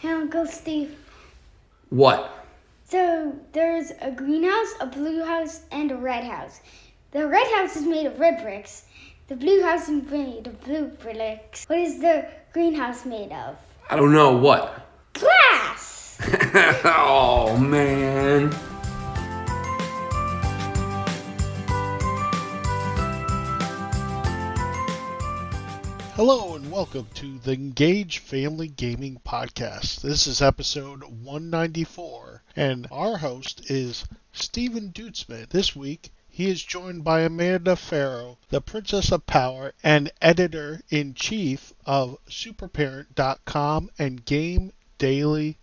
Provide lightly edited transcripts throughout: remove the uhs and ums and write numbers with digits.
Hey, Uncle Steve. What? So there's a greenhouse, a blue house, and a red house. The red house is made of red bricks. The blue house is made of blue bricks. What is the greenhouse made of? I don't know. What? Glass! Oh, man. Hello and welcome to the Engage Family Gaming Podcast. This is episode 194, and our host is Stephen Dutzman. This week, he is joined by Amanda Farrow, the Princess of Power and editor-in-chief of superparent.com and GameDaily.biz.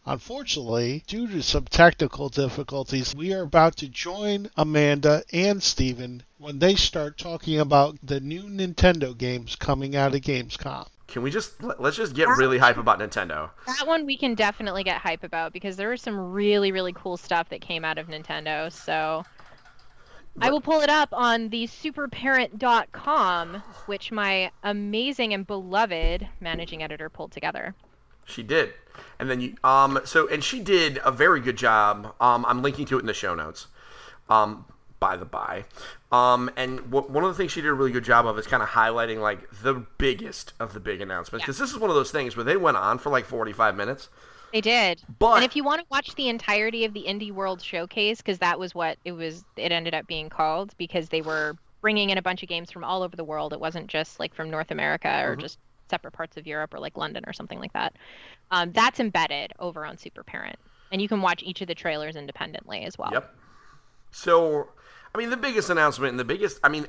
Unfortunately, due to some technical difficulties, we are about to join Amanda and Stephen when they start talking about the new Nintendo games coming out of Gamescom. Can we let's just get really hype about Nintendo? That one we can definitely get hype about because there was some really, really cool stuff that came out of Nintendo. So I will pull it up on the superparent.com, which my amazing and beloved managing editor pulled together. She did. And then she did a very good job. I'm linking to it in the show notes. By the by. And one of the things she did a really good job of is kind of highlighting like the biggest of the big announcements. Because this is one of those things where they went on for like 45 minutes. They did. But, and if you want to watch the entirety of the Indie World Showcase, because that was what it ended up being called, because they were bringing in a bunch of games from all over the world. It wasn't just like from North America or just separate parts of Europe or like London or something like that. That's embedded over on Super Parent. And you can watch each of the trailers independently as well. Yep. So, I mean, the biggest announcement and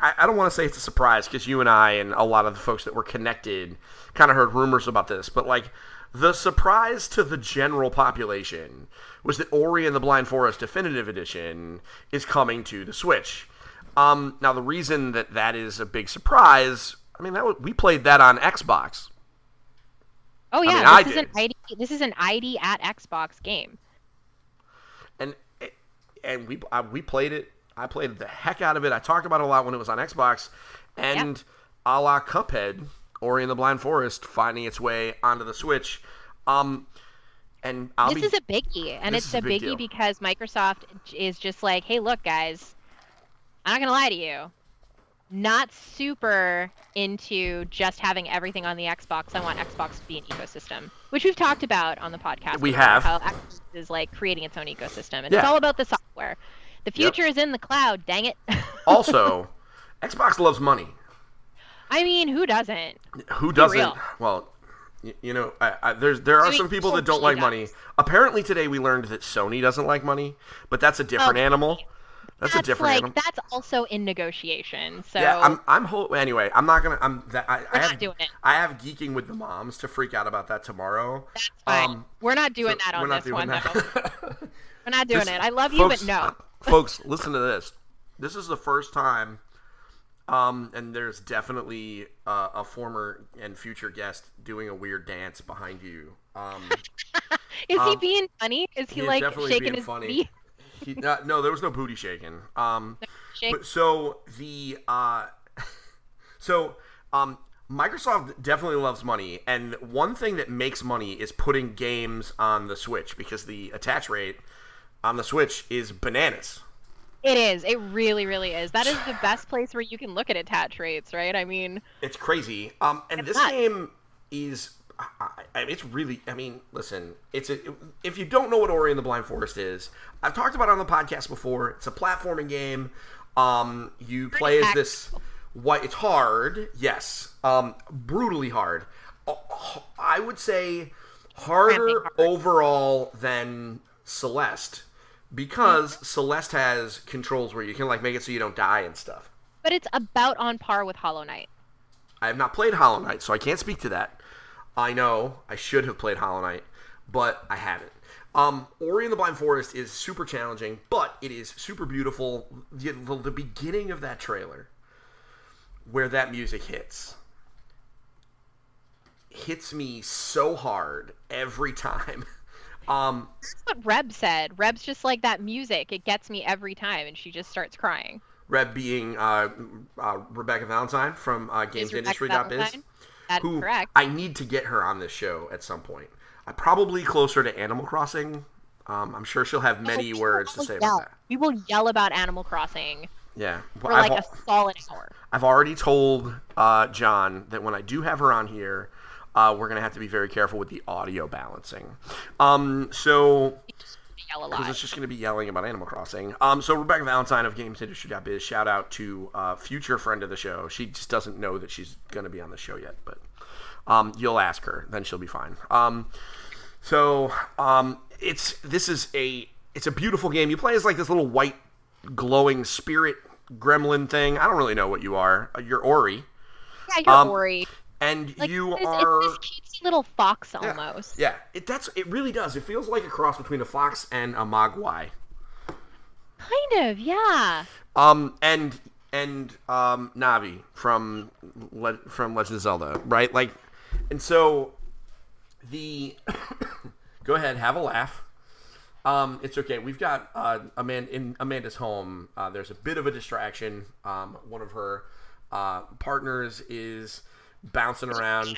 I don't want to say it's a surprise because you and I and a lot of the folks that were connected kind of heard rumors about this, but like the surprise to the general population was that Ori and the Blind Forest Definitive Edition is coming to the Switch. Now, the reason that is a big surprise, we played that on Xbox. Oh yeah, this is an ID at Xbox game. And we played it. I played the heck out of it. I talked about it a lot when it was on Xbox. And a la Cuphead, Ori and the Blind Forest finding its way onto the Switch. This is a biggie. And it's a biggie deal because Microsoft is just like, hey, look, guys, I'm not going to lie to you. Not super into just having everything on the Xbox. I want Xbox to be an ecosystem, which we've talked about on the podcast. We have. How Xbox is like creating its own ecosystem. And it's all about the software. The future is in the cloud, dang it. Also, Xbox loves money. I mean, who doesn't? Who doesn't? Well, there are some people that don't like money. Apparently today we learned that Sony doesn't like money, but that's a different animal. That's a different animal. That's also in negotiation. So yeah, anyway, I'm not gonna. We're not doing it. I have Geeking with the Moms to freak out about that tomorrow. That's fine. We're not doing that on this one. We're not doing it. I love you, folks, but no. Folks, listen to this. This is the first time, and there's definitely a former and future guest doing a weird dance behind you. Is he being funny? Is he like shaking his funny. booty? No, there was no booty shaking. Microsoft definitely loves money, and one thing that makes money is putting games on the Switch because the attach rate on the Switch is bananas. It is. It really, really is. That is the best place where you can look at attach rates, right? I mean, it's crazy. And this game is. It's really, listen, if you don't know what Ori and the Blind Forest is, I've talked about it on the podcast before. It's a platforming game. You play as this it's hard, yes. Brutally hard. I would say harder overall than Celeste, because Celeste has controls where you can like make it so you don't die and stuff. But it's about on par with Hollow Knight. I have not played Hollow Knight, so I can't speak to that. I know I should have played Hollow Knight, but I haven't. Ori and the Blind Forest is super challenging, but it is super beautiful. The beginning of that trailer, where that music hits me so hard every time. That's what Reb said. Reb's just like, that music, it gets me every time, and she just starts crying. Reb being Rebecca Valentine from GamesIndustry.biz. That's who correct. I need to get her on this show at some point. Probably closer to Animal Crossing. I'm sure she'll have many words to say about that. We will yell about Animal Crossing Yeah. for like a solid hour. I've already told John that when I do have her on here, we're going to have to be very careful with the audio balancing. So... because it's just going to be yelling about Animal Crossing. So Rebecca Valentine of GamesIndustry.biz, shout out to future friend of the show. She just doesn't know that she's going to be on the show yet, but you'll ask her, then she'll be fine. It's a beautiful game. You play as like this little white glowing spirit gremlin thing. I don't really know what you are. You're Ori. Yeah, you're Ori. And like, you it's are this cutesy little fox almost. Yeah, it really does. It feels like a cross between a fox and a mogwai. Kind of, yeah. And Navi from Legend of Zelda, right? Like, and so the go ahead, have a laugh. It's okay. We've got in Amanda's home. There's a bit of a distraction. One of her partners is bouncing around.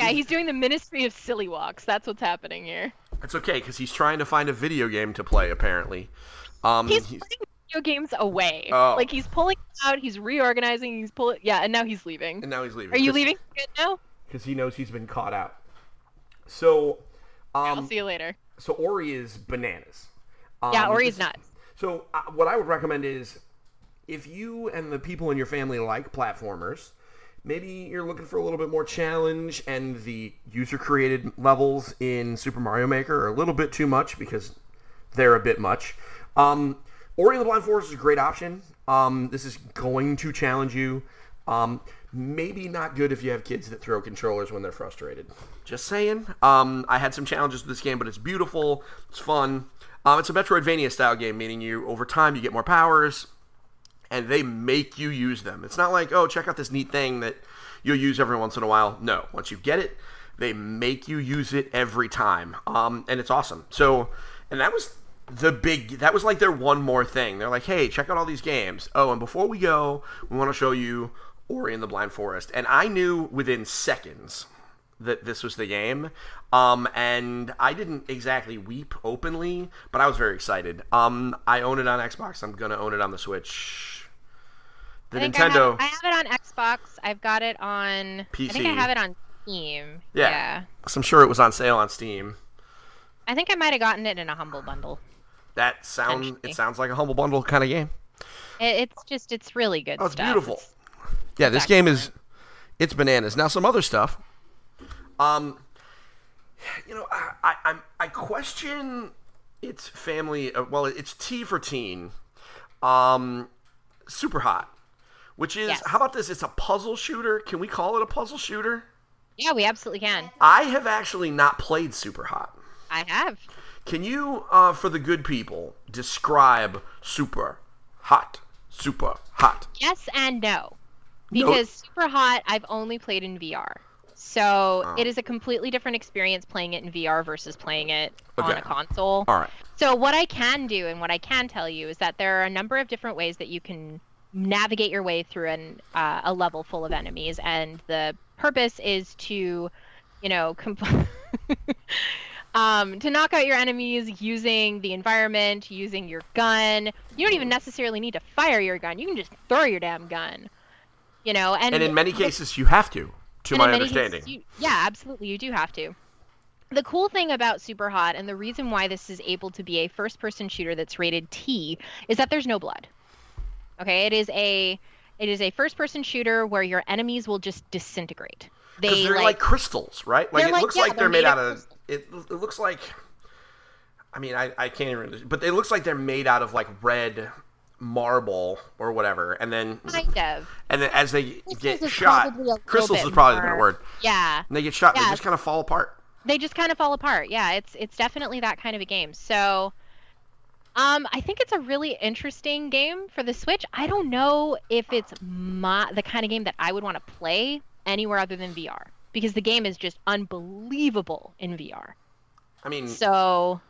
Yeah, he's doing the Ministry of Silly Walks. That's what's happening here. It's okay, because he's trying to find a video game to play, apparently. He's putting video games away. Oh. Like, he's pulling out, he's reorganizing, he's pulling... Yeah, and now he's leaving. Are you leaving good now? Because he knows he's been caught out. So... I'll see you later. So Ori is bananas. Yeah, Ori is nuts. So what I would recommend is, if you and the people in your family like platformers... maybe you're looking for a little bit more challenge, and the user-created levels in Super Mario Maker are a little bit too much because they're a bit much. Ori and the Blind Forest is a great option. This is going to challenge you. Maybe not good if you have kids that throw controllers when they're frustrated. Just saying. I had some challenges with this game, but it's beautiful. It's fun. It's a Metroidvania-style game, meaning over time you get more powers, and they make you use them. It's not like, oh, check out this neat thing that you'll use every once in a while. No, once you get it, they make you use it every time. And it's awesome. So, and that was like their one more thing. They're like, hey, check out all these games. Oh, and before we go, we want to show you Ori and the Blind Forest. And I knew within seconds that this was the game. And I didn't exactly weep openly, but I was very excited. I own it on Xbox. I'm going to own it on the Switch. I have it on Xbox. I've got it on PC. I think I have it on Steam. Yeah. So I'm sure it was on sale on Steam. I think I might have gotten it in a Humble Bundle. It sounds like a Humble Bundle kind of game. It's really good stuff. It's beautiful. Yeah, this game it's bananas. Now some other stuff. I question its family. Well, it's T for teen. Super Hot. Which is, How about this? It's a puzzle shooter. Can we call it a puzzle shooter? Yeah, we absolutely can. I have actually not played Super Hot. I have. Can you, for the good people, describe Super Hot? Super Hot. Yes and no. Because Super Hot, I've only played in VR. So it is a completely different experience playing it in VR versus playing it on a console. All right. So what I can do and what I can tell you is that there are a number of different ways that you can navigate your way through a level full of enemies, and the purpose is to, to knock out your enemies using the environment, using your gun. You don't even necessarily need to fire your gun. You can just throw your damn gun. And in many cases you have to my understanding. Yeah, absolutely, you do have to. The cool thing about Super Hot, and the reason why this is able to be a first-person shooter that's rated T, is that there's no blood. Okay, it is a first-person shooter where your enemies will just disintegrate. Because they're like crystals, right? Like it looks like they're made out of. It looks like. I mean, I can't even. But it looks like they're made out of like red marble or whatever, and then kind of. And then as they get shot, crystals is probably the better word. Yeah. And they get shot, they just kind of fall apart. They just kind of fall apart. Yeah, it's definitely that kind of a game. So. I think it's a really interesting game for the Switch. I don't know if it's the kind of game that I would want to play anywhere other than VR, because the game is just unbelievable in VR. I mean, so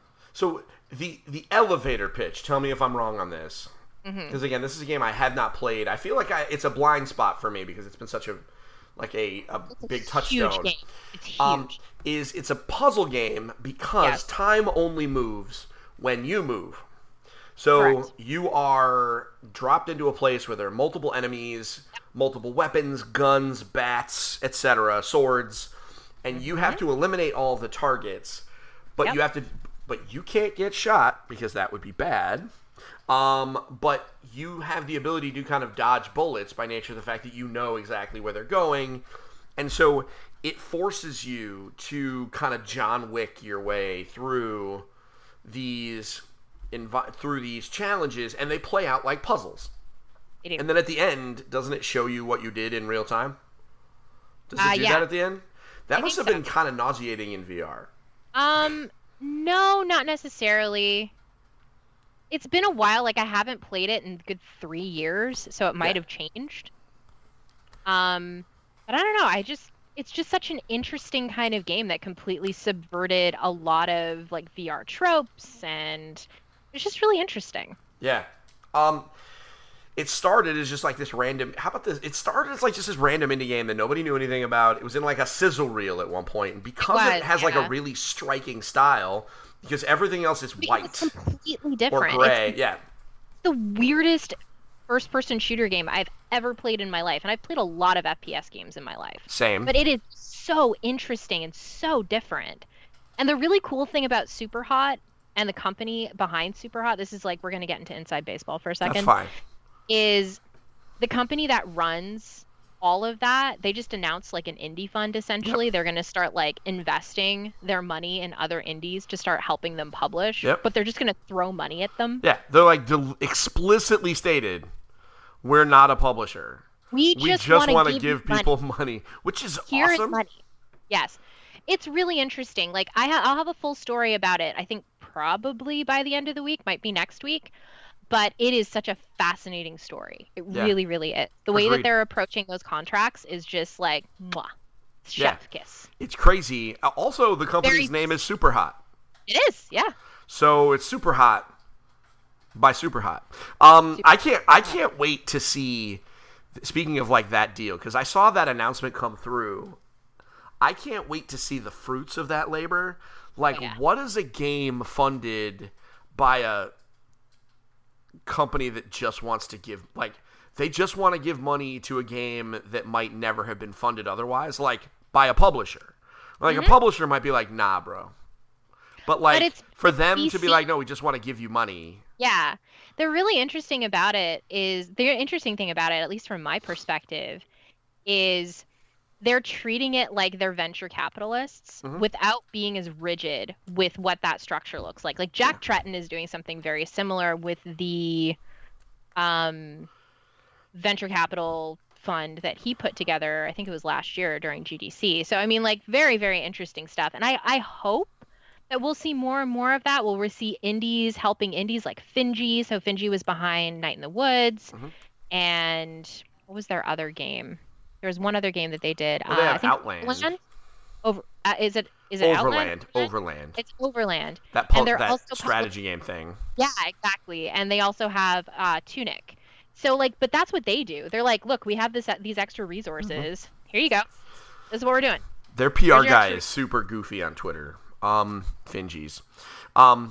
the elevator pitch. Tell me if I'm wrong on this, because again, this is a game I have not played. I feel like it's a blind spot for me because it's been such a like a big Huge touchstone. game. It's huge. It's a puzzle game because Yes. time only moves when you move. So Correct. you are dropped into a place where there are multiple enemies, multiple weapons, guns, bats, etc., swords, and you have to eliminate all of the targets. But you can't get shot because that would be bad. But you have the ability to kind of dodge bullets by nature of the fact that you know exactly where they're going. And so it forces you to kind of John Wick your way through these challenges, and they play out like puzzles. And then at the end, doesn't it show you what you did in real time? Does it do that at the end? That must have been kind of nauseating in VR. No, not necessarily. It's been a while. Like, I haven't played it in a good 3 years, so it might have changed. But I don't know. It's just such an interesting kind of game that completely subverted a lot of like VR tropes, and it's just really interesting. Yeah. It started as just like this random. How about this? It started as like just this random indie game that nobody knew anything about. It was in like a sizzle reel at one point, and because it has like a really striking style, because everything else is white, it's completely different, or gray. It's the weirdest first-person shooter game I've ever played in my life, and I've played a lot of FPS games in my life. Same. But it is so interesting and so different. And the really cool thing about Superhot and the company behind Superhot, this is like, we're going to get into inside baseball for a second. That's fine. Is the company that runs all of that, they just announced like an indie fund, essentially. They're going to start like investing their money in other indies to start helping them publish. But they're just going to throw money at them. Yeah, they're like explicitly stated, we're not a publisher. We just want to give people money, which is Here's awesome. Money. Yes. It's really interesting. Like, I'll have a full story about it. I think probably by the end of the week, might be next week. But it is such a fascinating story. It really, really is. The way that they're approaching those contracts is just like, mwah, chef kiss. It's crazy. Also, the company's name is Superhot. It is, yeah. So it's Superhot by Superhot. I can't wait to see. Speaking of like that deal, because I saw that announcement come through. I can't wait to see the fruits of that labor. Like, what is a game funded by a company that just wants to give, like, they just want to give money to a game that might never have been funded otherwise, like by a publisher. Like a publisher might be like, nah, bro. But like for them to be like, no, we just want to give you money. Yeah. The really interesting about it is, the interesting thing about it, at least from my perspective, is they're treating it like they're venture capitalists without being as rigid with what that structure looks like. Like Jack Tretton is doing something very similar with the venture capital fund that he put together. I think it was last year during GDC. So, I mean, like, very, very interesting stuff. And I hope that we'll see more and more of that. We'll see indies helping indies like Finji. So Finji was behind Night in the Woods. And what was their other game? There was one other game that they did. Well, they have Outland. Is it Overland? Outland? Overland. It's Overland. That strategy game thing. Yeah, exactly. And they also have Tunic. So, like, but that's what they do. They're like, look, we have these extra resources. Here you go. This is what we're doing. Their PR guy is super goofy on Twitter. Finji's. Man,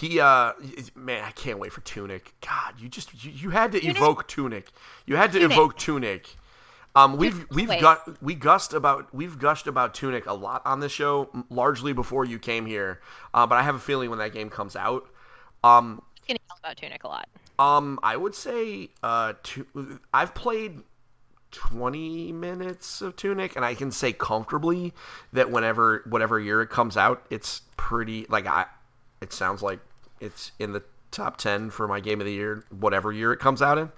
I can't wait for Tunic. God, you had to evoke Tunic. You had to evoke Tunic. We've gushed about Tunic a lot on this show, largely before you came here. But I have a feeling when that game comes out, I'm gonna yell about Tunic a lot. I would say I've played 20 minutes of Tunic, and I can say comfortably that whatever year it comes out, it's pretty it sounds like it's in the top 10 for my game of the year, whatever year it comes out in.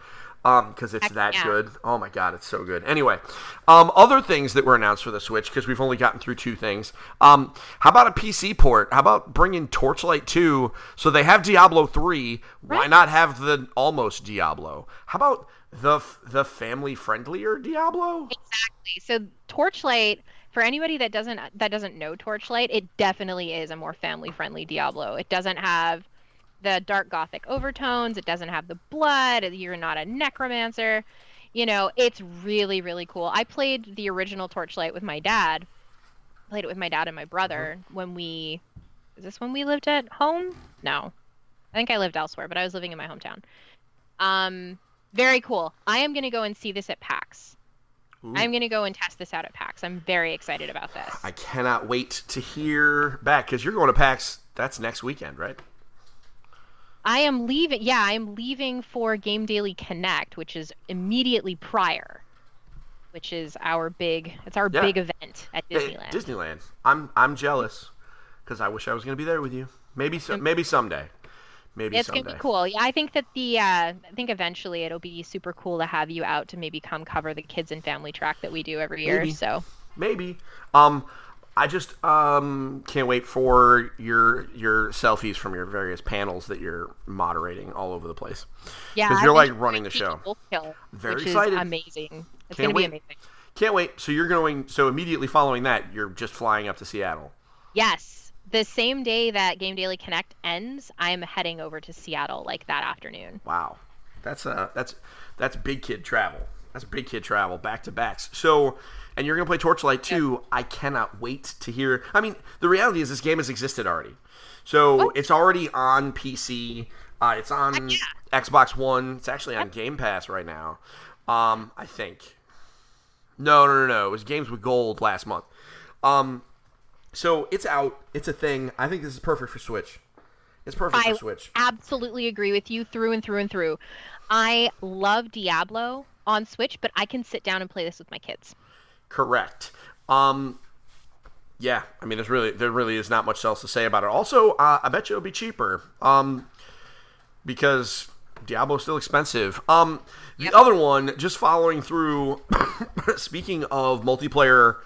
Because it's good. Oh my god, it's so good. Anyway, other things that were announced for the Switch, because we've only gotten through 2 things. How about a PC port? How about bringing Torchlight 2? So they have Diablo 3. Why not have the almost Diablo? How about the family-friendlier Diablo? Exactly. So Torchlight, for anybody that doesn't know Torchlight, it definitely is a more family-friendly Diablo. It doesn't have the dark gothic overtones. It doesn't have the blood. You're not a necromancer. It's really, really cool. I played the original Torchlight with my dad. Played it with my dad and my brother is this when we lived at home? No. I think I lived elsewhere, but I was living in my hometown. Very cool. I am going to go and see this at PAX. Ooh. I'm going to go and test this out at PAX. I'm very excited about this. I cannot wait to hear back, because you're going to PAX. That's next weekend, right? I am leaving. Yeah, I'm leaving for Game Daily Connect, which is immediately prior, which is our big big event at Disneyland. Disneyland. I'm jealous, because I wish I was going to be there with you. Maybe someday. It's gonna be cool. Yeah, I think that I think eventually it'll be super cool to have you out to maybe come cover the kids and family track that we do every year. So maybe. I just can't wait for your selfies from your various panels that you're moderating all over the place. Yeah, because you're like running the show. Very excited. Amazing. It's gonna be amazing. Can't wait. So you're going. So immediately following that, you're just flying up to Seattle. Yes. The same day that Game Daily Connect ends, I'm heading over to Seattle like that afternoon. Wow, that's big kid travel. That's big kid travel, back to backs. So, and you're gonna play Torchlight too. Yep. I cannot wait to hear. I mean, the reality is this game has existed already, so it's already on PC. It's on Xbox One. It's actually on Game Pass right now. I think. No. It was Games with Gold last month. So it's out. It's a thing. I think this is perfect for Switch. It's perfect for Switch. I absolutely agree with you through and through and through. I love Diablo on Switch, but I can sit down and play this with my kids. Correct. Yeah. I mean, there really is not much else to say about it. Also, I bet you it'll be cheaper. Because Diablo's still expensive. The other one, just following through. Speaking of multiplayer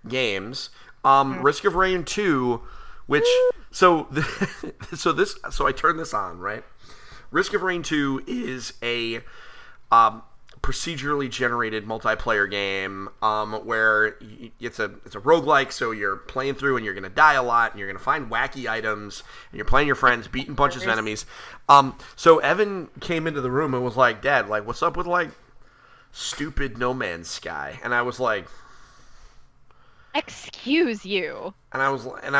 games. Risk of Rain 2, which so I turned this on, right? Risk of Rain 2 is a procedurally generated multiplayer game where it's a roguelike, so you're playing through and you're going to die a lot and you're going to find wacky items and you're playing your friends, beating bunches of enemies. So Evan came into the room and was like, "Dad, like, what's up with like stupid No Man's Sky?" And I was like, "Excuse you." And I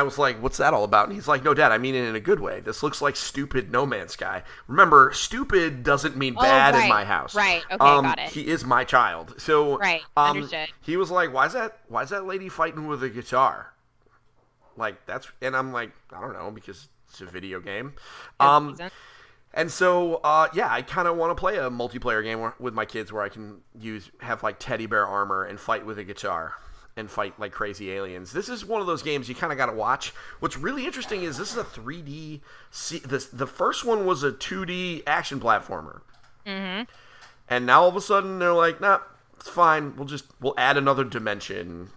was like, "What's that all about?" And he's like, "No, Dad, I mean it in a good way. This looks like stupid No Man's Sky. Remember, stupid doesn't mean bad in my house. Right. Okay, got it. He is my child. So understood. He was like, why is that lady fighting with a guitar? Like that's, and I'm like, I don't know, because it's a video game. And so, I kind of want to play a multiplayer game with my kids where I can have like teddy bear armor and fight with a guitar. And fight like crazy aliens. This is one of those games you kind of got to watch. What's really interesting is this is a 3D. The first one was a 2D action platformer. Mm-hmm. And now all of a sudden they're like, nah, it's fine. We'll add another dimension.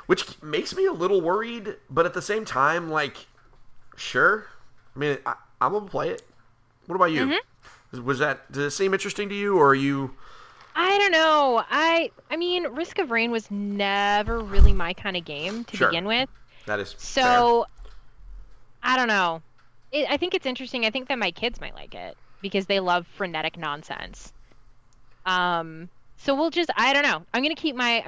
Which makes me a little worried, but at the same time, like, sure. I mean, I'm gonna play it. What about you? Mm-hmm. Did it seem interesting to you, or are you? I don't know. I mean, Risk of Rain was never really my kind of game to begin with. That is so fair. I don't know. I think it's interesting. I think that my kids might like it because they love frenetic nonsense. So I don't know. I'm gonna keep my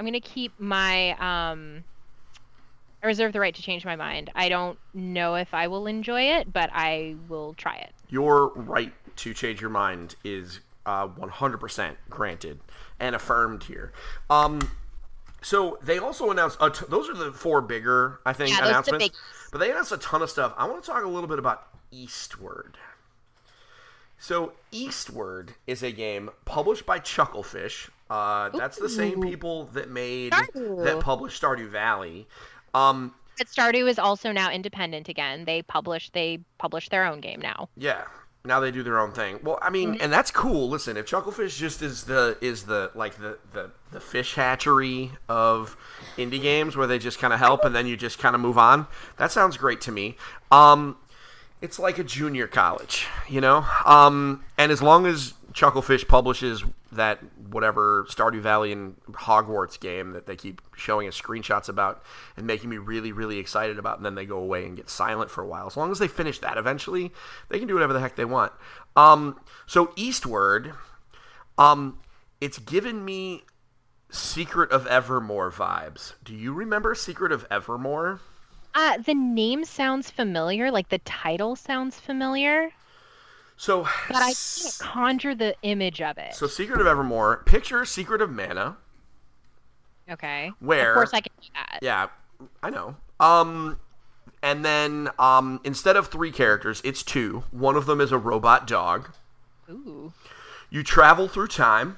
I reserve the right to change my mind. I don't know if I will enjoy it, but I will try it. Your right to change your mind is 100% granted and affirmed here. So they also announced those are the four bigger, I think, announcements. But they announced a ton of stuff. I want to talk a little bit about Eastward. So Eastward is a game published by Chucklefish. That's the same people that published Stardew Valley. But Stardew is also now independent again. They publish their own game now. Yeah. Now they do their own thing. Well, I mean, and that's cool. Listen, if Chucklefish just is the fish hatchery of indie games where they just kind of help and then you just kind of move on, that sounds great to me. It's like a junior college, you know? And as long as Chucklefish publishes that whatever Stardew Valley and Hogwarts game that they keep showing us screenshots about and making me really, really excited about, and then they go away and get silent for a while. As long as they finish that eventually, they can do whatever the heck they want. So Eastward it's given me Secret of Evermore vibes. Do you remember Secret of Evermore? The name sounds familiar, like the title sounds familiar, So, but I can't conjure the image of it. So Secret of Evermore, picture Secret of Mana. Okay. Where, of course I can do that. Yeah, I know. And then instead of 3 characters, it's 2. One of them is a robot dog. Ooh. You travel through time.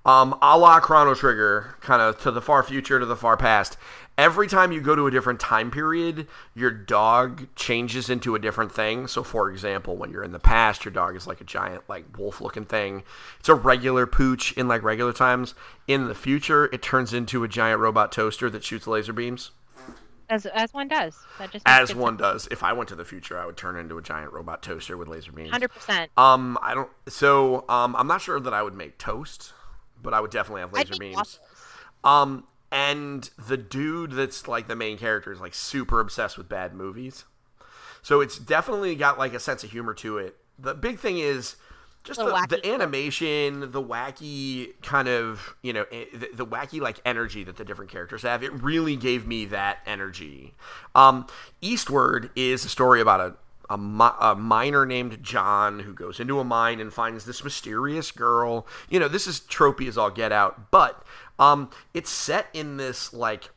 A la Chrono Trigger, kind of to the far future, to the far past. Every time you go to a different time period, your dog changes into a different thing. So, for example, when you're in the past, your dog is like a giant, like, wolf-looking thing. It's a regular pooch in, like, regular times. In the future, it turns into a giant robot toaster that shoots laser beams. As one does. That just As one does. If I went to the future, I would turn into a giant robot toaster with laser beams. 100%. I'm not sure that I would make toast, but I would definitely have laser beams. Waffles. And the dude that's, like, the main character is, like, super obsessed with bad movies. So it's definitely got, like, a sense of humor to it. The big thing is just the animation, the wacky kind of, the wacky, like, energy that the different characters have. It really gave me that energy. Eastward is a story about a miner named John who goes into a mine and finds this mysterious girl. This is tropey as all get out, but it's set in this, like,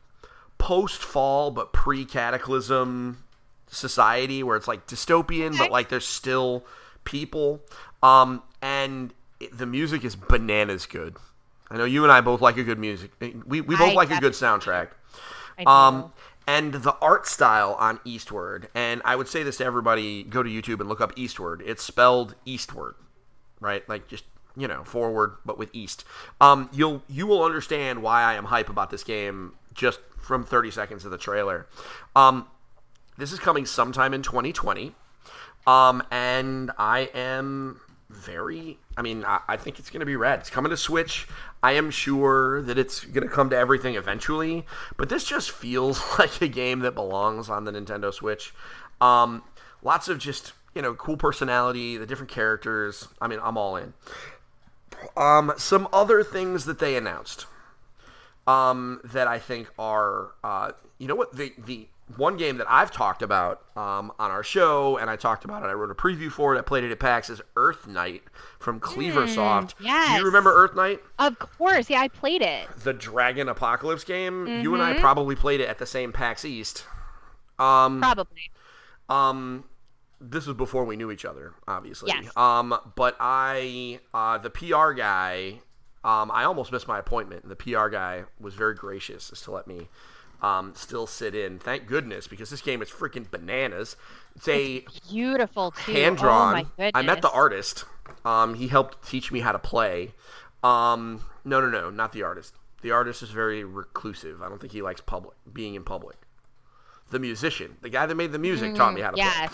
post-fall but pre-cataclysm society where it's, like, dystopian, but, like, there's still people. And the music is bananas good. I know you and I both like a good music. We both like a good soundtrack. I do. And the art style on Eastward, and I would say this to everybody, go to YouTube and look up Eastward. It's spelled Eastward, right? Like, just, forward, but with East. You will understand why I am hype about this game just from 30 seconds of the trailer. This is coming sometime in 2020, and I am I think it's going to be rad. It's coming to Switch. I am sure that it's going to come to everything eventually, but this just feels like a game that belongs on the Nintendo Switch. Lots of just, cool personality, the different characters. I'm all in. Some other things that they announced that I think are, the one game that I've talked about on our show, and I talked about it, I wrote a preview for it, I played it at PAX, is Earth Knight from Cleaversoft. Yes. Do you remember Earth Knight? Of course, yeah, I played it. The Dragon Apocalypse game? Mm-hmm. You and I probably played it at the same PAX East. Probably. This was before we knew each other, obviously. Yes. But the PR guy, I almost missed my appointment, and the PR guy was very gracious as to let me still sit in. Thank goodness, because this game is freaking bananas. It's beautiful too. Hand-drawn. Oh my goodness. I met the artist. He helped teach me how to play. No, not the artist. The artist is very reclusive. I don't think he likes being in public. The musician, the guy that made the music, taught me how to play.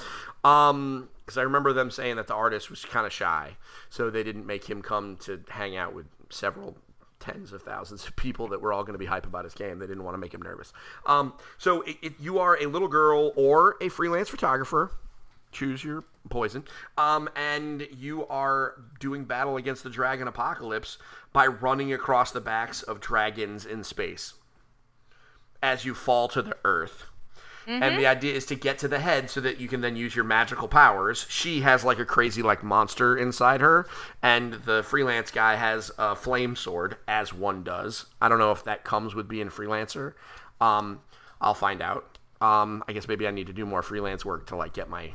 Because I remember them saying that the artist was kind of shy, so they didn't make him come to hang out with several tens of thousands of people that were all going to be hype about his game. They didn't want to make him nervous. So you are a little girl or a freelance photographer. Choose your poison. And you are doing battle against the dragon apocalypse by running across the backs of dragons in space as you fall to the earth. Mm-hmm. And the idea is to get to the head so that you can then use your magical powers. She has like a crazy like monster inside her, and the freelance guy has a flame sword, as one does. I don't know if that comes with being freelancer. I'll find out. I guess maybe I need to do more freelance work to like get my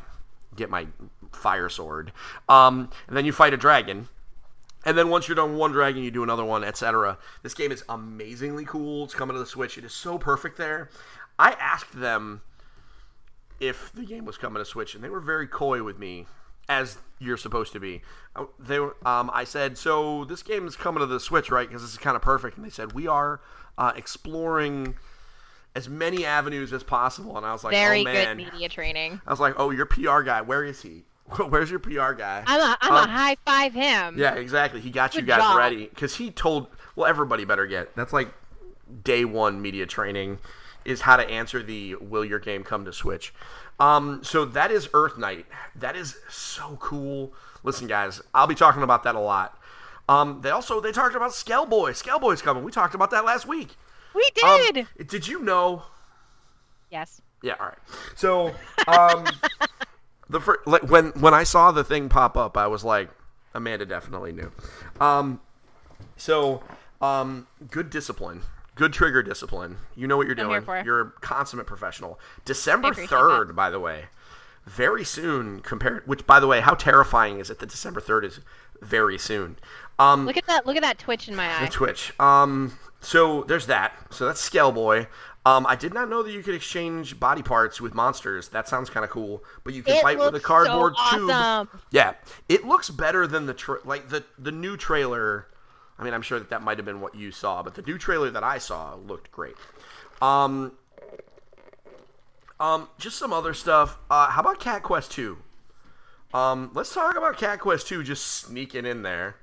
fire sword. And then you fight a dragon. And then once you're done with one dragon, you do another one, etc. This game is amazingly cool. It's coming to the Switch. It is so perfect there. I asked them if the game was coming to Switch, and they were very coy with me, as you're supposed to be. I said, so this game is coming to the Switch, right? Because this is kind of perfect. And they said, we are exploring as many avenues as possible. And I was like, very oh, man. Good media training. I was like, oh, your PR guy, where is he? Where's your PR guy? I'm a high five him. Yeah, exactly. He got Good you guys job. ready. Because he told, well, everybody better get. That's like day one media training, is how to answer the will your game come to Switch. So that is Earth Knight. That is so cool. Listen, guys, I'll be talking about that a lot. They talked about Skellboy. Skellboy's coming. We talked about that last week. We did. Did you know? Yes. Yeah. All right. So, when I saw the thing pop up, I was like, Amanda definitely knew. Good discipline. Good trigger discipline. You know what you're doing. You're a consummate professional. December 3rd, by the way. Very soon which, by the way, how terrifying is it that December 3rd is very soon? Look at that twitch in my eye. The twitch. So there's that. So that's Skellboy. I did not know that you could exchange body parts with monsters. That sounds kind of cool. But you can fight with a cardboard tube. Awesome. Yeah. It looks better than the new trailer. I mean, I'm sure that might have been what you saw, but the new trailer that I saw looked great. Just some other stuff. How about Cat Quest 2? Let's talk about Cat Quest 2 just sneaking in there.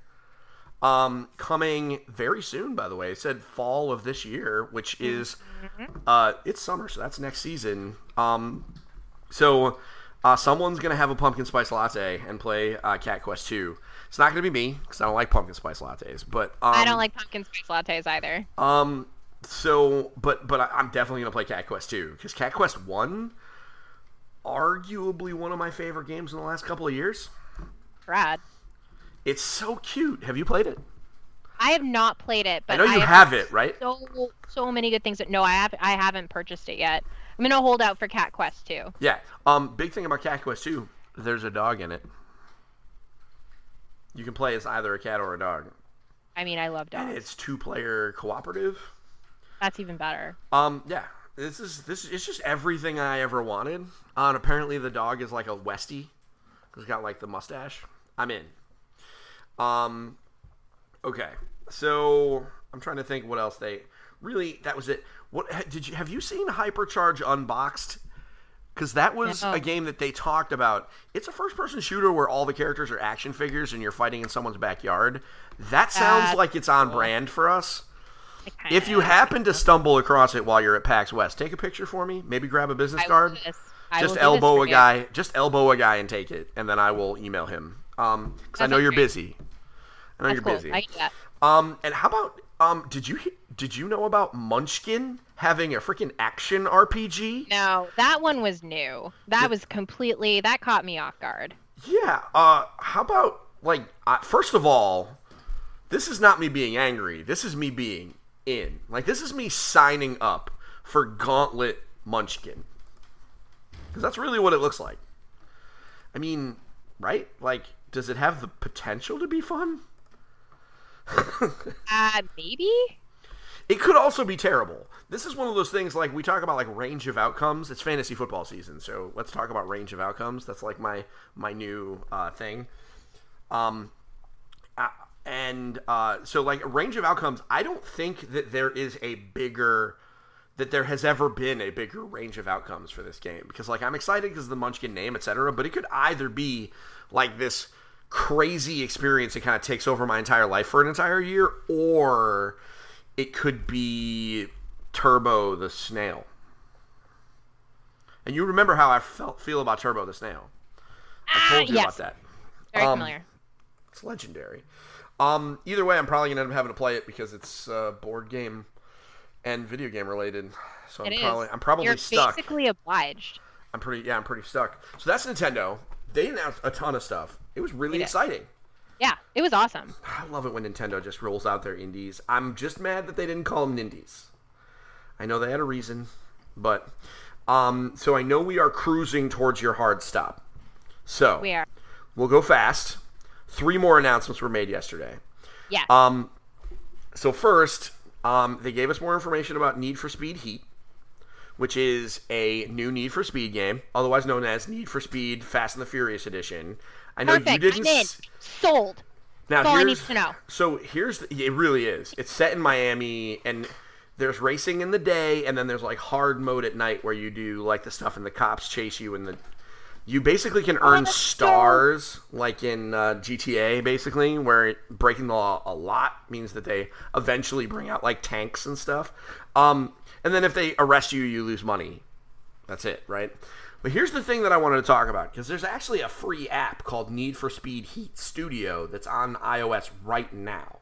Coming very soon, by the way. It said fall of this year, which is, it's summer, so that's next season. Someone's going to have a pumpkin spice latte and play Cat Quest 2. It's not going to be me, because I don't like pumpkin spice lattes, but... I don't like pumpkin spice lattes either. But I'm definitely going to play Cat Quest 2, because Cat Quest 1, arguably one of my favorite games in the last couple of years. Rad. It's so cute. Have you played it? I have not played it, but I know you have it, right? So many good things. No, I haven't purchased it yet. I'm going to hold out for Cat Quest 2. Yeah. Big thing about Cat Quest 2, there's a dog in it. You can play as either a cat or a dog. I mean, I love dogs. And it's 2-player cooperative. That's even better. Yeah. It's just everything I ever wanted. And apparently the dog is like a Westie. He's got like the mustache. I'm in. Okay. So I'm trying to think what else that was it. Have you seen Hypercharge Unboxed? Because that was a game that they talked about. It's a first-person shooter where all the characters are action figures and you're fighting in someone's backyard. That sounds like it's on brand for us. If you happen to stumble across it while you're at PAX West, take a picture for me. Maybe grab a business card. Just elbow a guy. Just elbow a guy and take it, and then I will email him. Because I know you're busy. I know you're busy. I get that. And how about did you know about Munchkin having a freaking action RPG? No, that one was new. That caught me off guard. Yeah. How about first of all, this is not me being angry. This is me being in. This is me signing up for Gauntlet Munchkin. Because that's really what it looks like. I mean, right? Does it have the potential to be fun? Maybe? It could also be terrible. This is one of those things we talk about range of outcomes. It's fantasy football season, so let's talk about range of outcomes. That's my new thing. So range of outcomes, I don't think that there has ever been a bigger range of outcomes for this game. Because I'm excited because of the Munchkin name, etc. But it could either be this crazy experience that kind of takes over my entire life for an entire year, or it could be Turbo the Snail. And you remember how I feel about Turbo the Snail. I told you about that. Very familiar. It's legendary. Either way, I'm probably going to end up having to play it because it's board game and video game related. So I'm probably You're stuck. You're basically obliged. I'm pretty stuck. So that's Nintendo. They announced a ton of stuff. It was really exciting. Yeah, it was awesome. I love it when Nintendo just rolls out their indies. I'm just mad that they didn't call them Nindies. I know they had a reason, but so I know we are cruising towards your hard stop. So we are. We'll go fast. 3 more announcements were made yesterday. Yeah. So first, they gave us more information about Need for Speed Heat, which is a new Need for Speed game, otherwise known as Need for Speed Fast and the Furious Edition. I know Perfect. you didn't. I'm in. Sold. Now, that's all I need to know. So it really is. It's set in Miami, and there's racing in the day, and then there's hard mode at night where you do the stuff and the cops chase you, and you basically can earn stars in GTA, basically, where breaking the law a lot means that they eventually bring out tanks and stuff. And then if they arrest you, you lose money That's it, right? But here's the thing that I wanted to talk about, because there's actually a free app called Need for Speed Heat Studio that's on iOS right now.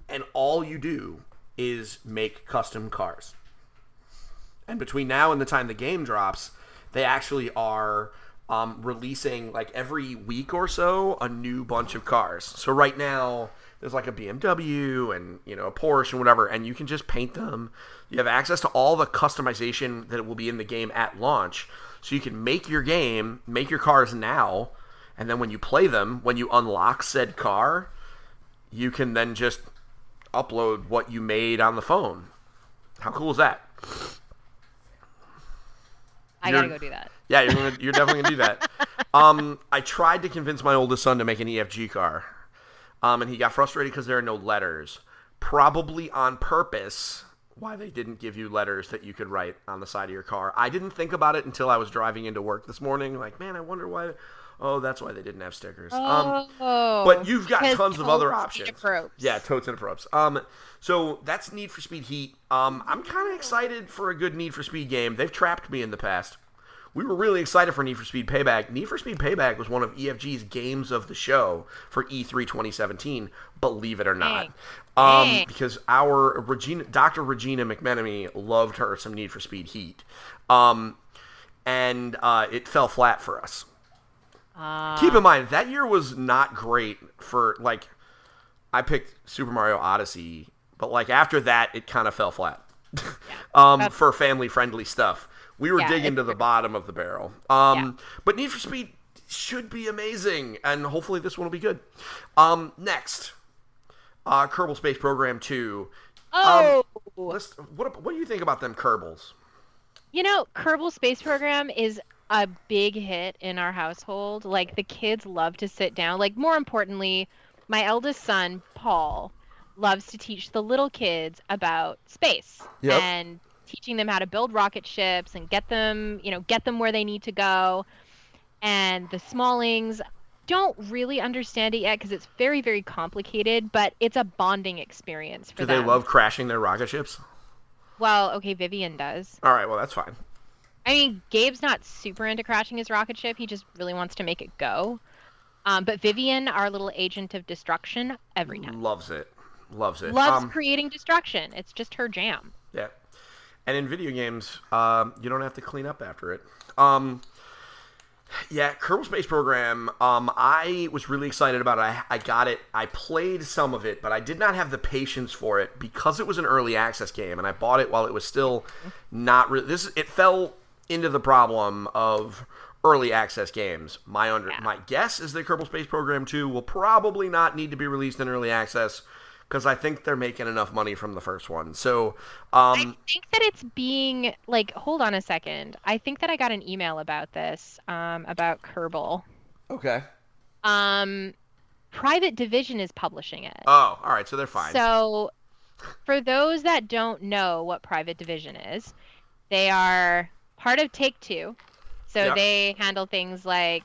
And all you do is make custom cars. And between now and the time the game drops, they actually are releasing, like, every week or so, a new bunch of cars. So right now, there's like a BMW and, you know, a Porsche and whatever, and you can just paint them. You have access to all the customization that will be in the game at launch. So you can make your game, make your cars now, and then when you play them, when you unlock said car, you can then just upload what you made on the phone. How cool is that? I gotta go do that. Yeah, you're definitely gonna do that. I tried to convince my oldest son to make an EFG car, and he got frustrated because there are no letters. Probably on purpose, why they didn't give you letters that you could write on the side of your car. I didn't think about it until I was driving into work this morning. Like, man, I wonder why. Oh, that's why they didn't have stickers. But you've got tons of other options. Yeah, totes and probes. So that's Need for Speed Heat. I'm kind of excited for a good Need for Speed game. They've trapped me in the past. We were really excited for Need for Speed Payback. Need for Speed Payback was one of EFG's games of the show for E3 2017, believe it or not. Because our Dr. Regina McMenemy loved her some Need for Speed Heat. And it fell flat for us. Keep in mind, that year was not great for, like, I picked Super Mario Odyssey, but, like, after that, it kind of fell flat. For family-friendly stuff. We were digging to the bottom of the barrel. But Need for Speed should be amazing, and hopefully this one will be good. Next, Kerbal Space Program 2. What do you think about them Kerbals? You know, Kerbal Space Program is a big hit in our household. Like, the kids love to sit down. Like, more importantly, my eldest son, Paul, loves to teach the little kids about space. Yep. And teaching them how to build rocket ships and get them where they need to go. And the smallings don't really understand it yet because it's very, very complicated, but it's a bonding experience for them. Do they love crashing their rocket ships? Well, okay, Vivian does. All right, well, that's fine. I mean, Gabe's not super into crashing his rocket ship. He just really wants to make it go. But Vivian, our little agent of destruction, every time. Loves it. Loves creating destruction. It's just her jam. Yeah. And in video games, you don't have to clean up after it. Yeah, Kerbal Space Program, I was really excited about it. I got it. I played some of it, but I did not have the patience for it because it was an early access game, and I bought it while it was still not really... It fell into the problem of early access games. My guess is that Kerbal Space Program 2 will probably not need to be released in early access because I think they're making enough money from the first one. So, I think that it's being, like, hold on a second. I think that I got an email about this, about Kerbal. Okay. Private Division is publishing it. Oh, all right, so they're fine. So, for those that don't know what Private Division is, they are part of Take-Two. So they handle things like,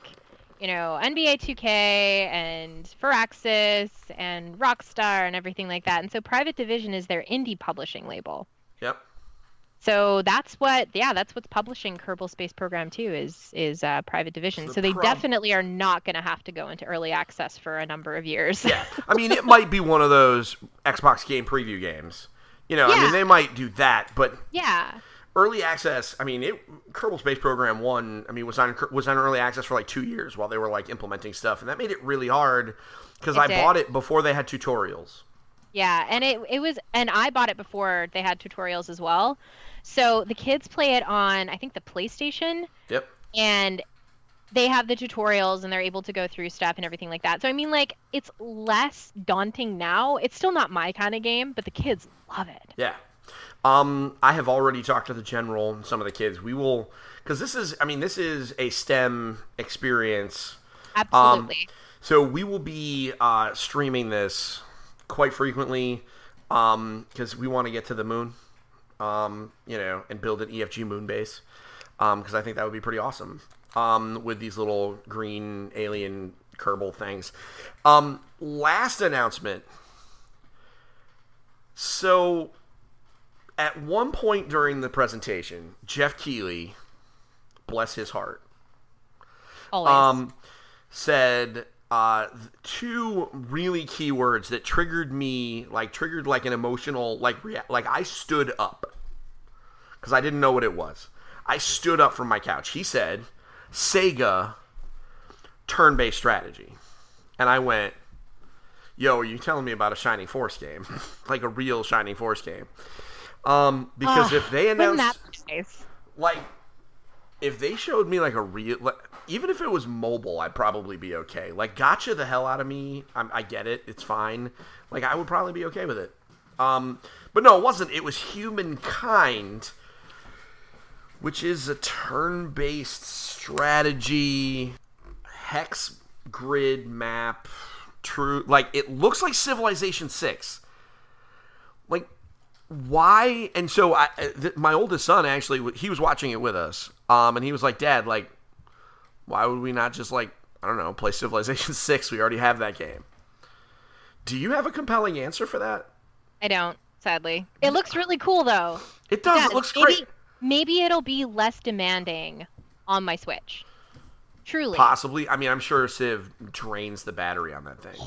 you know, NBA 2K and Firaxis and Rockstar and everything like that. And so Private Division is their indie publishing label. Yep. So that's what's publishing Kerbal Space Program 2 is Private Division. So they definitely are not going to have to go into early access for a number of years. Yeah. I mean, it might be one of those Xbox game preview games. You know, I mean, they might do that, but... Yeah. Early access, I mean, Kerbal Space Program 1, I mean, was on early access for like 2 years while they were like implementing stuff, and that made it really hard because I bought it before they had tutorials. Yeah, and it was, and I bought it before they had tutorials as well. So the kids play it on, I think, the PlayStation. Yep. And they have the tutorials and they're able to go through stuff and everything like that. So I mean, like, it's less daunting now. It's still not my kind of game, but the kids love it. Yeah. I have already talked to the general and some of the kids. We will, because this is a STEM experience. Absolutely. So we will be streaming this quite frequently because we want to get to the moon, you know, and build an EFG moon base because I think that would be pretty awesome with these little green alien Kerbal things. Last announcement. So... At one point during the presentation, Jeff Keighley, bless his heart, Always. said two really key words that triggered me, triggered an emotional, I stood up. Because I didn't know what it was. I stood up from my couch. He said, Sega turn-based strategy. And I went, yo, are you telling me about a Shining Force game? Like a real Shining Force game. Because if they announced, if they showed me a real, even if it was mobile, I'd probably be okay. Gotcha the hell out of me. I get it. It's fine. I would probably be okay with it. But no, it wasn't. It was Humankind, which is a turn-based strategy, hex grid map. True, it looks like Civilization 6. Why? And so my oldest son actually, he was watching it with us, and he was like, Dad, why would we not just I don't know, play Civilization 6? We already have that game. Do you have a compelling answer for that? I don't, sadly. It looks really cool though. It does. It looks great. Maybe it'll be less demanding on my Switch. Truly. Possibly. I mean, I'm sure Civ drains the battery on that thing.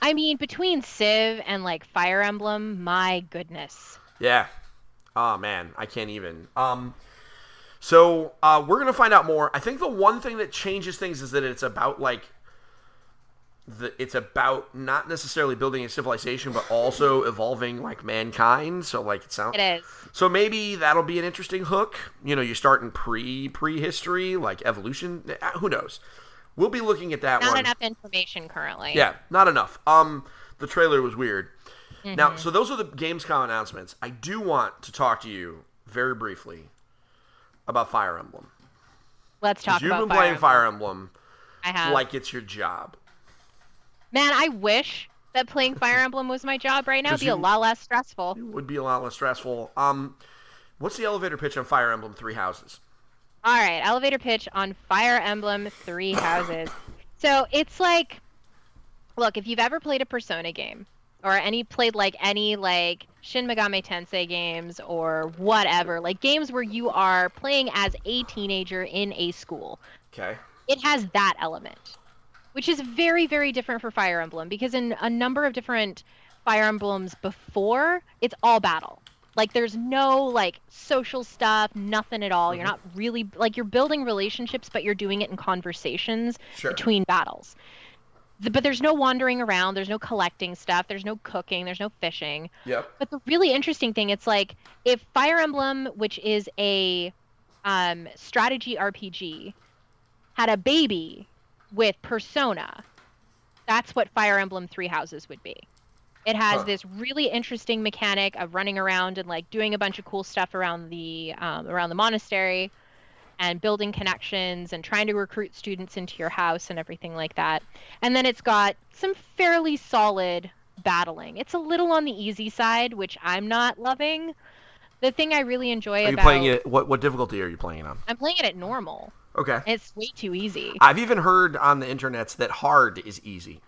I mean, between Civ and Fire Emblem, my goodness. Yeah. Oh man, I can't even. So we're gonna find out more. I think the one thing that changes things is that it's about it's about not necessarily building a civilization, but also evolving mankind. So it sounds. It is. So maybe that'll be an interesting hook. You start in prehistory, evolution. Who knows? We'll be looking at that one. Not enough information currently. Yeah, not enough. The trailer was weird. Mm-hmm. Now, so those are the Gamescom announcements. I do want to talk to you very briefly about Fire Emblem. Let's talk about Fire Emblem. You've been playing Fire Emblem. I have. Like it's your job. Man, I wish that playing Fire Emblem was my job right now. It'd be a lot less stressful. It would be a lot less stressful. What's the elevator pitch on Fire Emblem Three Houses? All right, elevator pitch on Fire Emblem Three Houses. So it's look, if you've ever played a Persona game, or played any Shin Megami Tensei games, or whatever, games where you are playing as a teenager in a school. Okay. It has that element, which is very, very different for Fire Emblem, because in a number of different Fire Emblems before, it's all battle. There's no, social stuff, nothing at all. Mm-hmm. You're not really, you're building relationships, but you're doing it in conversations between battles. But there's no wandering around. There's no collecting stuff. There's no cooking. There's no fishing. Yep. But the really interesting thing, it's if Fire Emblem, which is a strategy RPG, had a baby with Persona, that's what Fire Emblem Three Houses would be. It has this really interesting mechanic of running around and doing a bunch of cool stuff around the monastery, and building connections and trying to recruit students into your house and everything like that. And then it's got some fairly solid battling. It's a little on the easy side, which I'm not loving. The thing I really enjoy Are you playing it? What difficulty are you playing it on? I'm playing it at normal. Okay. It's way too easy. I've even heard on the internets that hard is easy.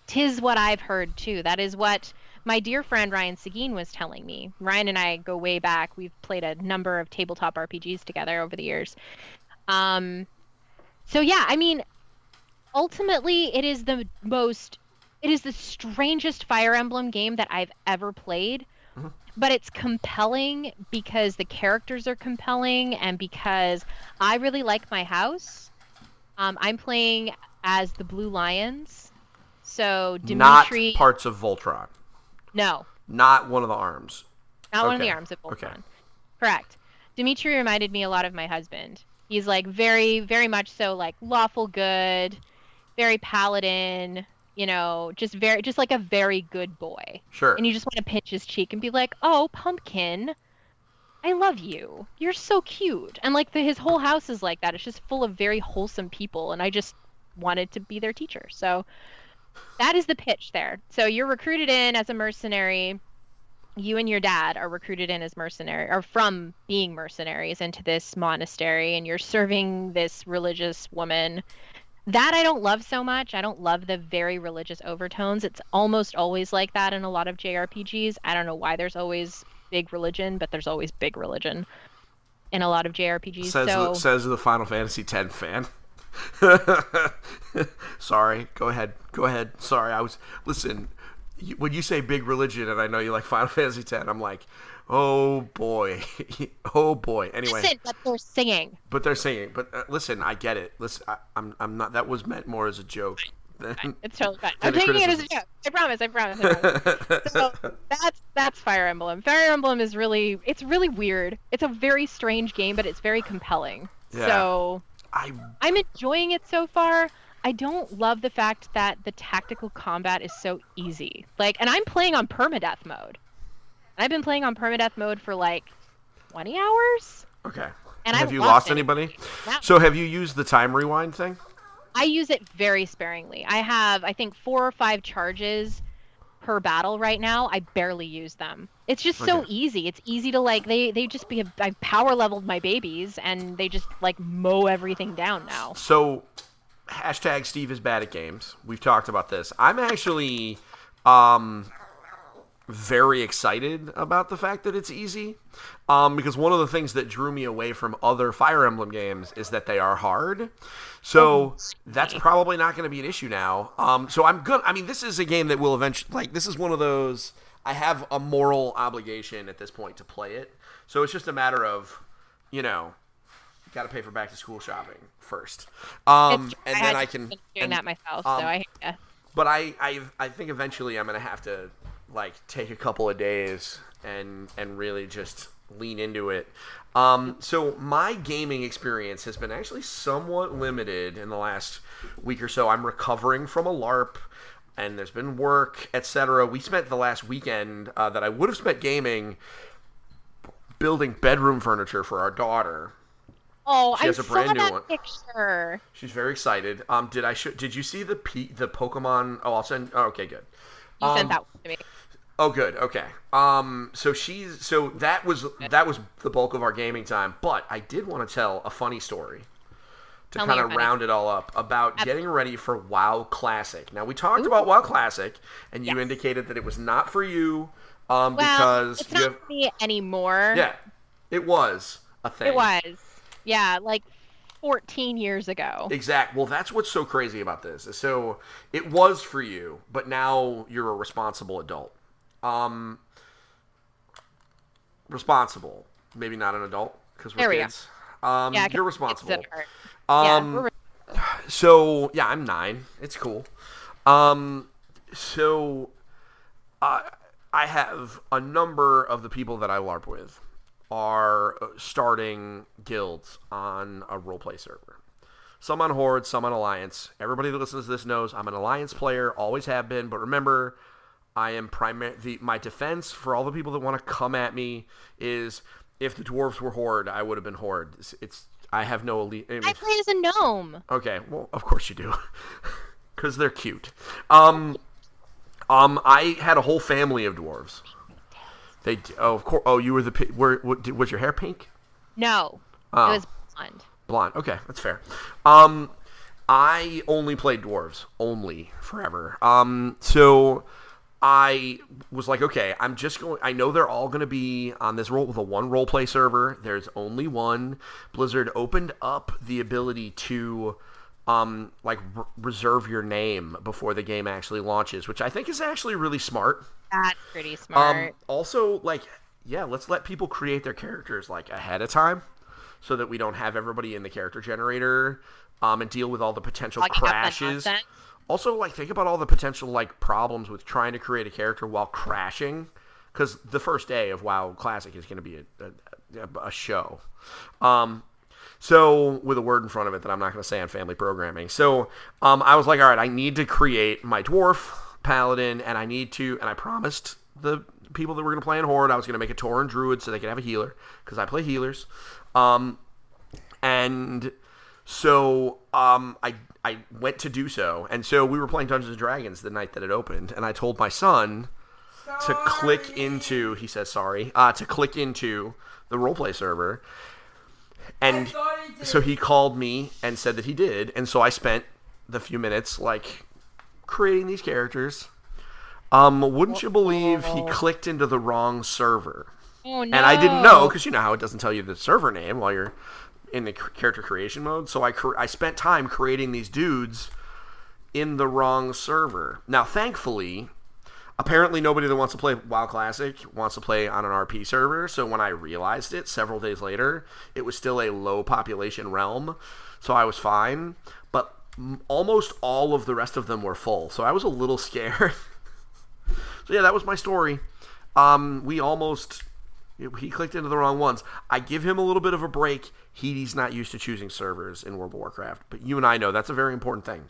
'Tis what I've heard too. That is what my dear friend Ryan Seguin was telling me. Ryan and I go way back. We've played a number of tabletop RPGs together over the years. So yeah, I mean, ultimately it is the strangest Fire Emblem game that I've ever played. Mm-hmm. But it's compelling because the characters are compelling, and because I really like my house. I'm playing as the Blue Lions. So Dimitri... Not parts of Voltron. No. Not one of the arms. Not one of the arms of Voltron. Okay. Correct. Dimitri reminded me a lot of my husband. He's very, very much so lawful good, very paladin, just a very good boy. Sure. And you just want to pinch his cheek and be like, "Oh, Pumpkin, I love you. You're so cute." And his whole house is like that. It's just full of very wholesome people, and I just wanted to be their teacher. So that is the pitch there. So you're recruited in as a mercenary. You and your dad are recruited in as from being mercenaries into this monastery, and you're serving this religious woman That I don't love so much. I don't love the very religious overtones. It's almost always like that in a lot of JRPGs. I don't know why there's always big religion, but there's always big religion in a lot of JRPGs. Says the Final Fantasy X fan. Sorry, go ahead. Sorry, listen. When you say big religion, and I know you like Final Fantasy X, I'm like, oh boy, oh boy. Anyway, listen, but they're singing. But listen, I get it. Listen, I'm not. That was meant more as a joke. Fine. It's totally fine. I'm taking it as a joke. I promise. So that's Fire Emblem. Fire Emblem is it's really weird. It's a very strange game, but it's very compelling. Yeah. So I'm enjoying it so far. I don't love the fact that the tactical combat is so easy. And I'm playing on permadeath mode. And I've been playing on permadeath mode for 20 hours. Okay. And have you lost anybody? So have you used the time rewind thing? I use it very sparingly. I have, I think, 4 or 5 charges per battle right now. I barely use them. It's just so easy. It's easy to I've power leveled my babies and they just mow everything down now. So hashtag Steve is bad at games. We've talked about this. I'm actually very excited about the fact that it's easy, because one of the things that drew me away from other Fire Emblem games is that they are hard. So that's probably not going to be an issue now. So I'm good. I mean, this is a game that will eventually, this is one of those, I have a moral obligation at this point to play it. So it's just a matter of, got to pay for back to school shopping first. And then I can doing that myself. So I hate But I think eventually I'm gonna have to take a couple of days and really just lean into it. So my gaming experience has been actually somewhat limited in the last week or so. I'm recovering from a LARP, and there's been work, etc. We spent the last weekend that I would have spent gaming building bedroom furniture for our daughter. Oh, she has a brand new one. Picture. She's very excied. Did you see the Pokemon? Oh, I'll send. Oh, okay, good. You sent that one to me. Oh, good. Okay. So that was the bulk of our gaming time. But I did want to tell a funny story to kind of round it all up about getting ready for WoW Classic. Now we talked about WoW Classic, and you indicated that it was not for you because it's not for me anymore. Yeah, it was a thing. It was. Yeah, 14 years ago. Exactly. Well, that's what's so crazy about this. So it was for you, but now you're a responsible adult. Responsible. Maybe not an adult, because we're kids. You're responsible. So, yeah, I'm 9. It's cool. So, I have a number of the people that I LARP with are starting guilds on a roleplay server. Some on Horde, some on Alliance. Everybody that listens to this knows I'm an Alliance player, always have been, but remember, I am my defense for all the people that want to come at me is if the dwarves were Horde, I would have been Horde. I have no elite. I play as a gnome. Okay, well, of course you do, because they're cute. I had a whole family of dwarves. Of course. Oh, you were was your hair pink? No, it was blonde. Blonde. Okay, that's fair. I only played dwarves, forever. So I was like, okay, I know they're all going to be on this with a one roleplay server. There's only one. Blizzard opened up the ability to reserve your name before the game actually launches, which I think is actually really smart. That's pretty smart. Also, let's let people create their characters ahead of time, so that we don't have everybody in the character generator and deal with all the potential crashes. Also, think about all the potential problems with trying to create a character while crashing, because the first day of WoW Classic is going to be a show. So, with a word in front of it that I'm not going to say on family programming. So, I was like, all right, I need to create my dwarf paladin, and I promised the people that were going to play in Horde, I was going to make a Tauren druid so they could have a healer, because I play healers. And so, I went to do so, and so we were playing Dungeons & Dragons the night that it opened, and I told my son to click into, he says sorry, to click into the roleplay server, and so he called me and said that he did, and so I spent the few minutes, like, creating these characters. Wouldn't you believe he clicked into the wrong server? Oh, no. And I didn't know, because you know how it doesn't tell you the server name while you're in the character creation mode. So I spent time creating these dudes in the wrong server. Now, thankfully, apparently nobody that wants to play WoW Classic wants to play on an RP server. So when I realized it several days later, it was still a low population realm. So I was fine. But almost all of the rest of them were full. So I was a little scared. So yeah, that was my story. He clicked into the wrong ones. I give him a little bit of a break. He's not used to choosing servers in World of Warcraft. But you and I know that's a very important thing.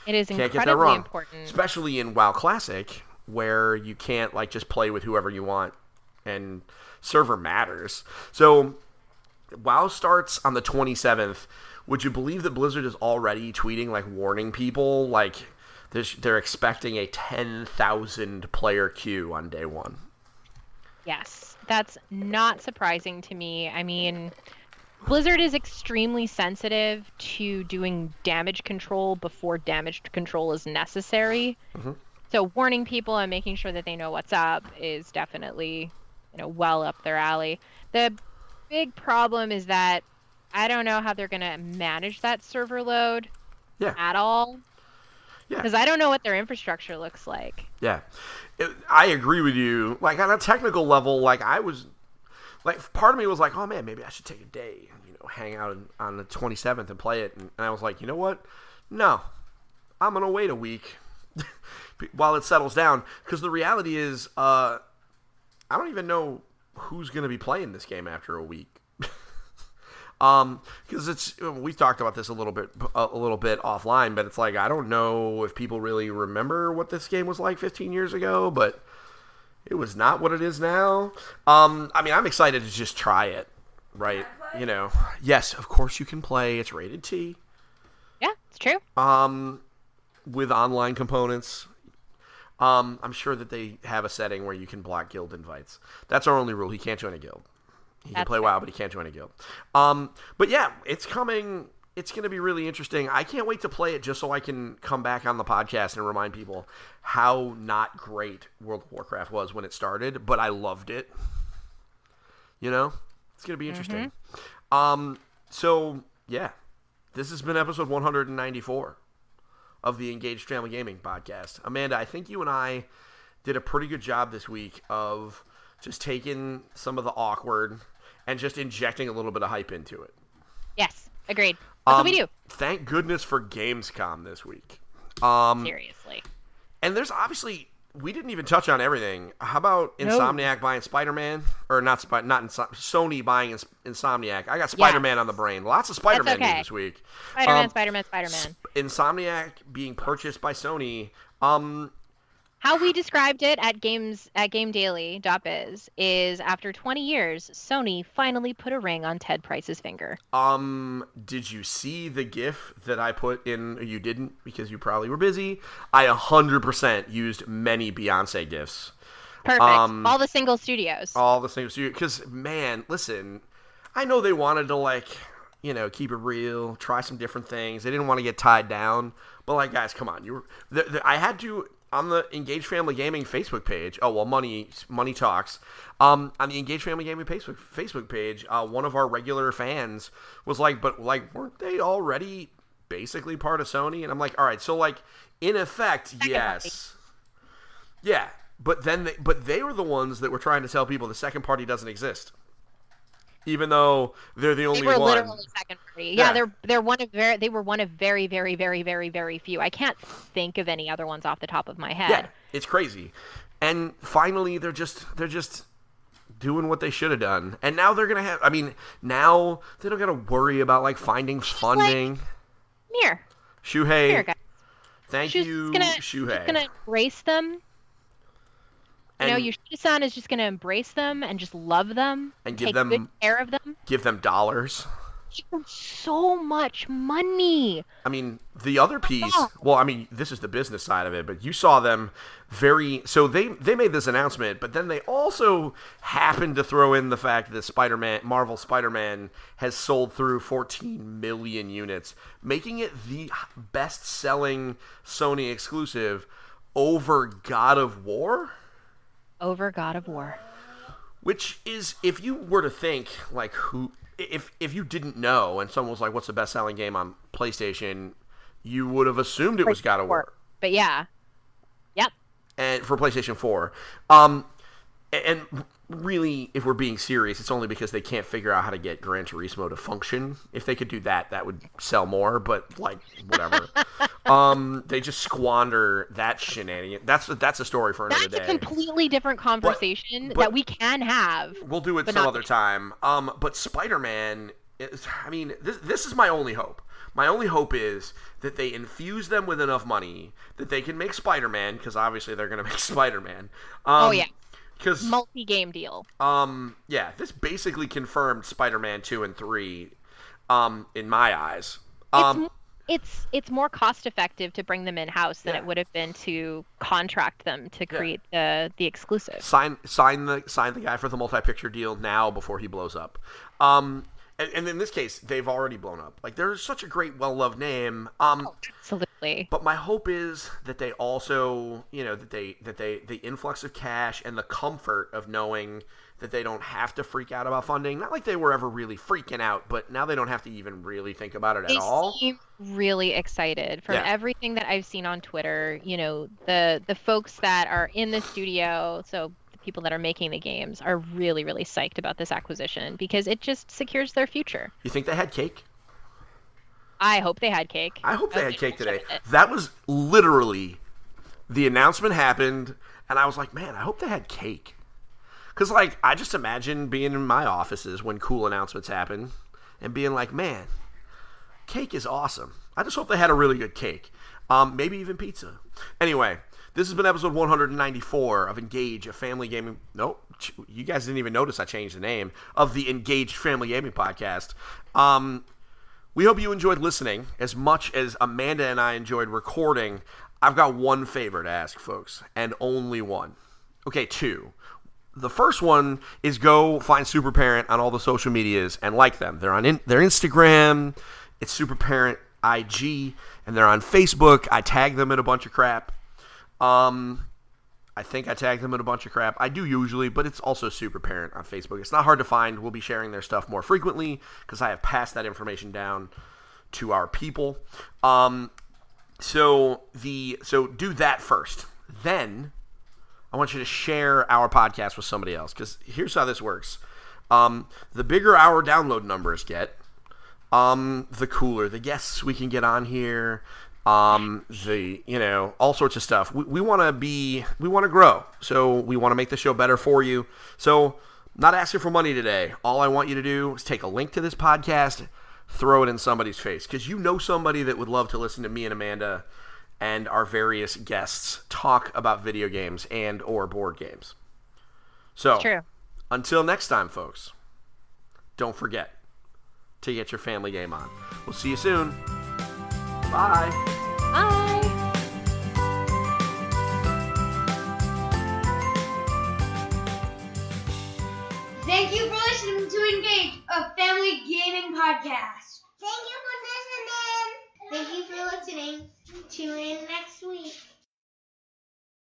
It is Can't incredibly get that wrong. important. Especially in WoW Classic, where you can't like just play with whoever you want, and server matters. So WoW starts on the 27th. Would you believe that Blizzard is already tweeting, like, warning people, like, they're expecting a 10,000 player queue on day one? Yes, that's not surprising to me. I mean, Blizzard is extremely sensitive to doing damage control before damage control is necessary. Mm-hmm. So warning people and making sure that they know what's up is definitely, well up their alley. The big problem is that I don't know how they're going to manage that server load at all. Yeah. Because I don't know what their infrastructure looks like. Yeah. I agree with you. Like, on a technical level, like, I was... Like, part of me was like, oh, man, maybe I should take a day and, hang out on the 27th and play it. And I was like, you know what? No. I'm going to wait a week while it settles down. Because the reality is, I don't even know who's going to be playing this game after a week. Because we've talked about this a little bit offline, but it's like, I don't know if people really remember what this game was like 15 years ago, but it was not what it is now. I mean, I'm excited to just try it, right? Yes, of course you can play. It's rated T. Yeah, it's true. With online components. I'm sure that they have a setting where you can block guild invites. That's our only rule. He can't join a guild. He can play WoW, but he can't join a guild. But yeah, it's coming. It's going to be really interesting. I can't wait to play it just so I can come back on the podcast and remind people how not great World of Warcraft was when it started, but I loved it. It's going to be interesting. Mm-hmm. So, yeah, this has been episode 194 of the Engaged Family Gaming podcast. Amanda, I think you and I did a pretty good job this week of just taking some of the awkward and just injecting a little bit of hype into it. Yes, agreed. That's what we do. Thank goodness for Gamescom this week. Seriously. And there's obviously, we didn't even touch on everything. How about Insomniac buying Spider-Man? Or Sony buying Insomniac. I got Spider-Man on the brain. Lots of Spider-Man news this week. Spider-Man. Insomniac being purchased by Sony. How we described it at GameDaily.biz is after 20 years, Sony finally put a ring on Ted Price's finger. Did you see the GIF that I put in? You didn't because you probably were busy. I 100% used many Beyonce GIFs. Perfect. All the single studios. Because, man, listen, I know they wanted to, keep it real, try some different things. They didn't want to get tied down. But, guys, come on. I had to... On the Engaged Family Gaming Facebook page, Money Talks. On the Engaged Family Gaming Facebook page, one of our regular fans was like, but weren't they already basically part of Sony? And I'm like, all right, so in effect, yes. Yeah, but they were the ones that were trying to tell people the second party doesn't exist. Even though they're the only one. They were literally second party. Yeah, they were one of very, very, very, very, very few. I can't think of any other ones off the top of my head. Yeah, it's crazy. And finally, they're just doing what they should have done. And now they're gonna have. I mean, now they don't gotta worry about finding funding. Come here. Shuhei. Here, guys. Thank you, Shuhei. She's gonna embrace them. Yoshida-san is just going to embrace them and just love them and take good care of them. Give them dollars. Give them so much money. I mean, the other piece, well, I mean, this is the business side of it, but you saw them so they made this announcement, but then they also happened to throw in the fact that Marvel Spider-Man has sold through 14 million units, making it the best-selling Sony exclusive over God of War. Over God of War. Which is, if you were to think, like, if you didn't know and someone was like, what's the best-selling game on PlayStation, you would have assumed it was God of War. But yeah. Yep. And for PlayStation 4. And really, if we're being serious, it's only because they can't figure out how to get Gran Turismo to function. If they could do that, that would sell more, but, like, whatever. They just squander that shenanigan. That's a story for another day. That's a completely different conversation that we can have. We'll do it some other time. But Spider-Man, this is my only hope. My only hope is that they infuse them with enough money that they can make Spider-Man, because obviously they're going to make Spider-Man. Oh, yeah. Because multi-game deal. Yeah, this basically confirmed Spider-Man 2 and 3, in my eyes. It's more cost effective to bring them in house than it would have been to contract them to create the exclusive. Sign the guy for the multi-picture deal now before he blows up. And in this case, they've already blown up. Like, they're such a great, well-loved name. Absolutely. But my hope is that they also, the influx of cash and the comfort of knowing that they don't have to freak out about funding. Not like they were ever really freaking out, but now they don't have to even really think about it at all. They seem really excited. From everything that I've seen on Twitter, the folks that are in the studio, so people that are making the games, are really, really psyched about this acquisition because it just secures their future. You think they had cake? I hope they had cake. I hope they had cake today. That was literally, the announcement happened, and I was like, man, I hope they had cake. Because, like, I just imagine being in my offices when cool announcements happen and being like, man, cake is awesome. I just hope they had a really good cake. Maybe even pizza. Anyway, this has been episode 194 of Engage, a family gaming... Nope, you guys didn't even notice I changed the name. Of the Engaged Family Gaming Podcast. We hope you enjoyed listening as much as Amanda and I enjoyed recording. I've got one favor to ask, folks, and only one. Okay, two. The first one is go find Super Parent on all the social medias and like them. They're on their Instagram, it's Super Parent IG, and they're on Facebook. I tag them in a bunch of crap. I think I tag them in a bunch of crap. I do usually, but it's also Super Parent on Facebook. It's not hard to find. We'll be sharing their stuff more frequently because I have passed that information down to our people. So do that first. Then I want you to share our podcast with somebody else, because here's how this works. The bigger our download numbers get, the cooler the guests we can get on here, all sorts of stuff. We want to grow, so we want to make the show better for you. So, not asking for money today. All I want you to do is take a link to this podcast, throw it in somebody's face, because you know somebody that would love to listen to me and Amanda and our various guests talk about video games and or board games. So, True. Until next time, folks, don't forget to get your family game on. We'll see you soon. Bye. Bye. Thank you for listening to Engage, a family gaming podcast. Thank you for listening. Thank you for listening. Tune in next